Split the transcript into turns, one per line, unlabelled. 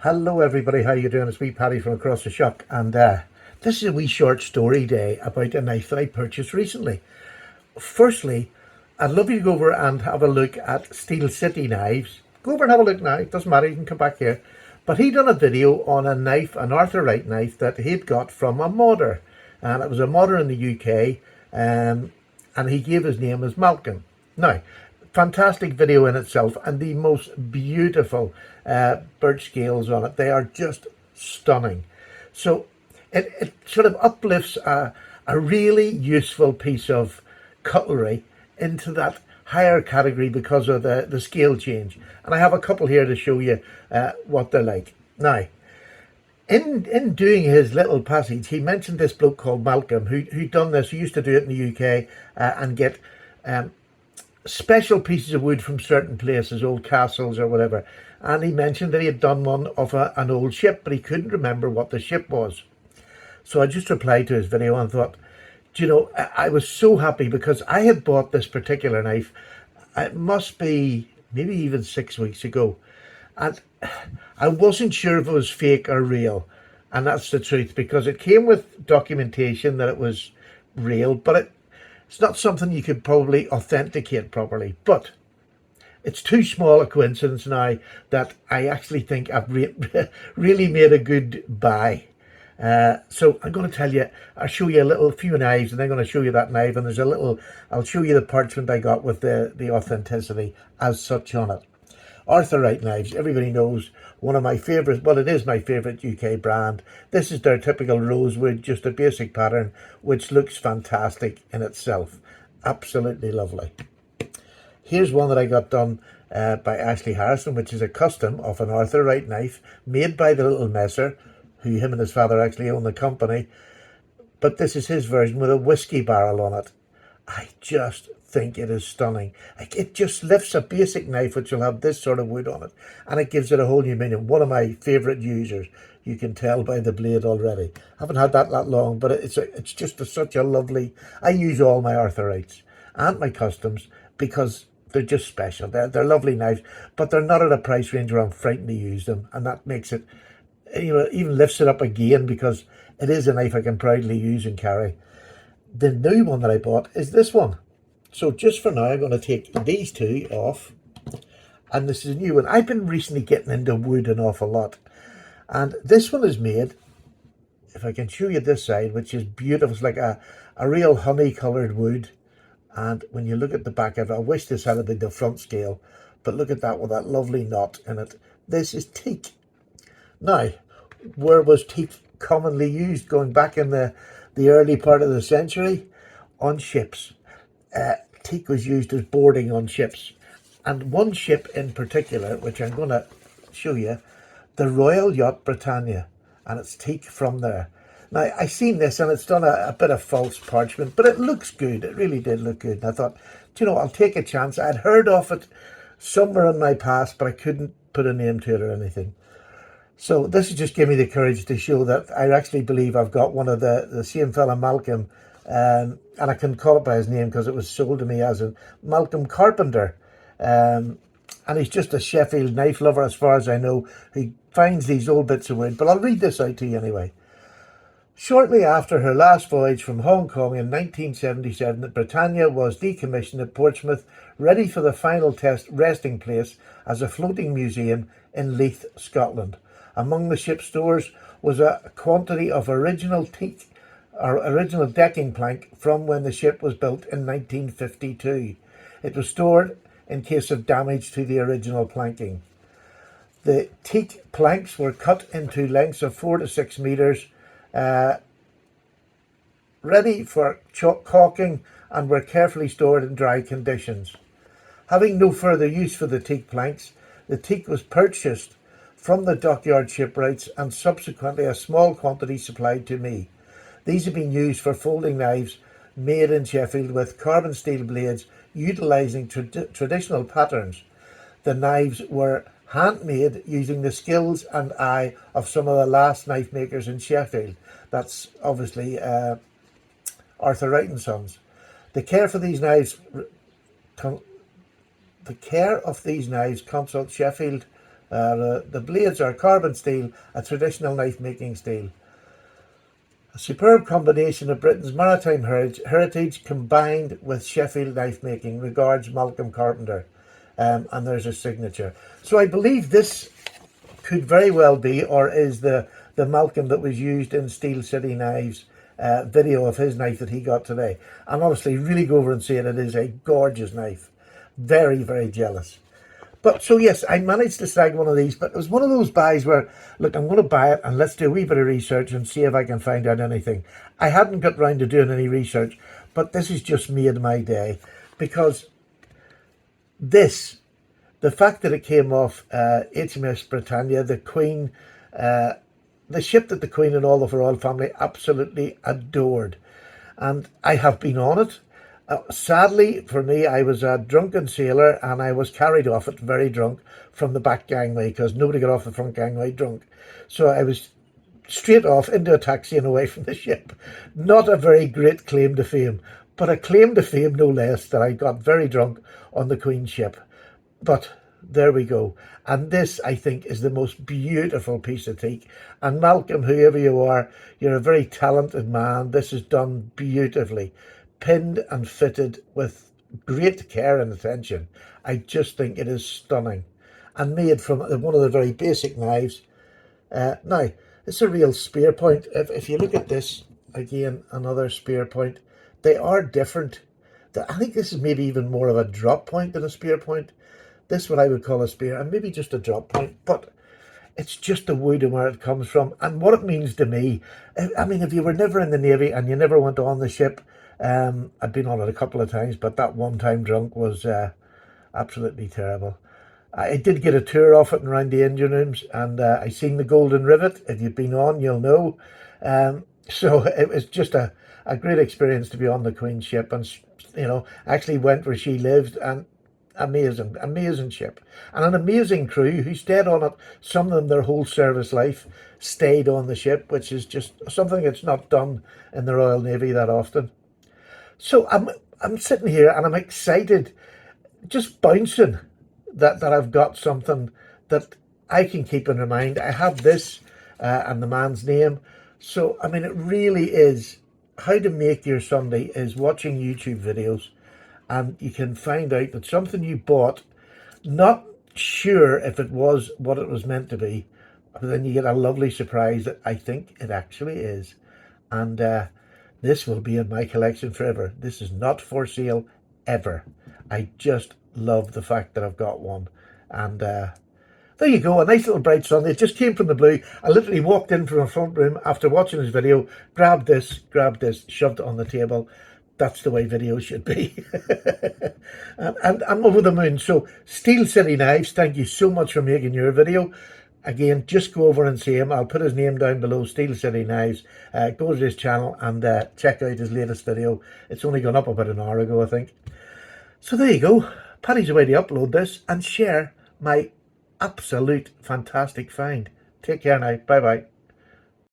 Hello everybody, how you doing? It's me Paddy from across the shop, and this is a wee short story day about a knife that I purchased recently. Firstly, I'd love you to go over and have a look at Steel City Knives. Go over and have a look now, it doesn't matter, you can come back here. But he done a video on a knife, an Arthur Wright knife that he'd got from a modder, and it was a modder in the UK, and he gave his name as Malcolm. Now, fantastic video in itself, and the most beautiful birch scales on it. They are just stunning. So it sort of uplifts a really useful piece of cutlery into that higher category because of the scale change. And I have a couple here to show you what they're like. Now, in doing his little passage, he mentioned this bloke called Malcolm who done this, who used to do it in the UK and get special pieces of wood from certain places, old castles or whatever. And he mentioned that he had done one of an old ship, but he couldn't remember what the ship was. So I just replied to his video and thought, do you know, I was so happy because I had bought this particular knife, it must be maybe even 6 weeks ago. And I wasn't sure if it was fake or real. And that's the truth, because it came with documentation that it was real, but it's not something you could probably authenticate properly. But it's too small a coincidence now that I actually think I've really made a good buy. So I'm going to tell you, I'll show you a few knives, and I'm going to show you that knife, and there's a little, I'll show you the parchment I got with the authenticity as such on it. Arthur Wright knives, everybody knows, one of my favourites, well, it is my favourite UK brand. This is their typical rosewood, just a basic pattern, which looks fantastic in itself. Absolutely lovely. Here's one that I got done by Ashley Harrison, which is a custom of an Arthur Wright knife made by the little messer, who him and his father actually own the company. But this is his version with a whiskey barrel on it. I just think it is stunning. Like, it just lifts a basic knife which will have this sort of wood on it, and it gives it a whole new meaning. One of my favourite users, you can tell by the blade already. Haven't had that long, but it's just such a lovely. I use all my Arthur Wrights and my customs because they're just special. They're lovely knives, but they're not at a price range where I'm frightened to use them, and that makes it, you know, even lifts it up again, because it is a knife I can proudly use and carry. The new one that I bought is this one. So just for now, I'm going to take these two off, and this is a new one. I've been recently getting into wood an awful lot, and this one is made, if I can show you this side, which is beautiful. It's like a real honey coloured wood, and when you look at the back of it, I wish this had been the front scale, but look at that with that lovely knot in it. This is teak. Now, where was teak commonly used going back in the early part of the century? On ships. Teak was used as boarding on ships, and one ship in particular, which I'm going to show you, the Royal Yacht Britannia, and it's teak from there. Now, I seen this, and it's done a bit of false parchment, but it looks good. It really did look good, and I thought, do you know, I'll take a chance. I'd heard of it somewhere in my past, but I couldn't put a name to it or anything. So this has just given me the courage to show that I actually believe I've got one of the same fella, Malcolm, and I can call it by his name because it was sold to me as a Malcolm Carpenter, and he's just a Sheffield knife lover as far as I know. He finds these old bits of wood, but I'll read this out to you anyway. Shortly after her last voyage from Hong Kong in 1977, the Britannia was decommissioned at Portsmouth, ready for the final test resting place as a floating museum in Leith, Scotland. Among the ship's stores was a quantity of original teak, or original decking plank from when the ship was built in 1952. It was stored in case of damage to the original planking. The teak planks were cut into lengths of 4 to 6 metres, ready for caulking, and were carefully stored in dry conditions. Having no further use for the teak planks, the teak was purchased from the dockyard shipwrights, and subsequently a small quantity supplied to me. These have been used for folding knives made in Sheffield with carbon steel blades, utilising traditional patterns. The knives were handmade using the skills and eye of some of the last knife makers in Sheffield. That's obviously Arthur Wright and Sons. The care of these knives, consult Sheffield The blades are carbon steel, a traditional knife making steel. A superb combination of Britain's maritime heritage combined with Sheffield knife making. Regards, Malcolm Carpenter. And there's his signature. So I believe this could very well be, or is the Malcolm that was used in Steel City Knives video of his knife that he got today. And honestly, really go over and see it. It is a gorgeous knife. Very, very jealous. But so yes, I managed to snag one of these, but it was one of those buys where, look, I'm going to buy it and let's do a wee bit of research and see if I can find out anything. I hadn't got round to doing any research, but this has just made my day, because this, the fact that it came off HMS Britannia, the Queen, the ship that the Queen and all of her royal family absolutely adored. And I have been on it. Sadly for me, I was a drunken sailor and I was carried off it very drunk from the back gangway, because nobody got off the front gangway drunk. So I was straight off into a taxi and away from the ship. Not a very great claim to fame, but a claim to fame no less, that I got very drunk on the Queen's ship. But there we go. And this, I think, is the most beautiful piece of teak. And Malcolm, whoever you are, you're a very talented man. This is done beautifully. Pinned and fitted with great care and attention. I just think it is stunning. And made from one of the very basic knives. Now, it's a real spear point. If you look at this, again, another spear point. They are different. I think this is maybe even more of a drop point than a spear point. This, what I would call a spear, and maybe just a drop point, but it's just the wood and where it comes from and what it means to me. I mean, if you were never in the Navy and you never went on the ship, I've been on it a couple of times, but that one time drunk was absolutely terrible. I did get a tour off it and around the engine rooms, and I seen the Golden Rivet. If you've been on, you'll know. So it was just a great experience to be on the Queen's ship, and you know, actually went where she lived, and amazing ship, and an amazing crew who stayed on it. Some of them their whole service life stayed on the ship, which is just something that's not done in the Royal Navy that often. So I'm sitting here and I'm excited, just bouncing that I've got something that I can keep in mind. I have this and the man's name. So I mean, it really is how to make your Sunday is watching YouTube videos, and you can find out that something you bought, not sure if it was what it was meant to be, but then you get a lovely surprise that I think it actually is. And this will be in my collection forever. This is not for sale ever. I just love the fact that I've got one. And there you go, a nice little bright Sunday. It just came from the blue. I literally walked in from a front room after watching his video, grabbed this, shoved it on the table. That's the way videos should be. and I'm over the moon. So Steel City Knives, thank you so much for making your video. Again, just go over and see him. I'll put his name down below, Steel City Knives. Go to his channel and check out his latest video. It's only gone up about an hour ago, I think. So there you go. Paddy's away to upload this and share my absolute fantastic find. Take care now. Bye-bye.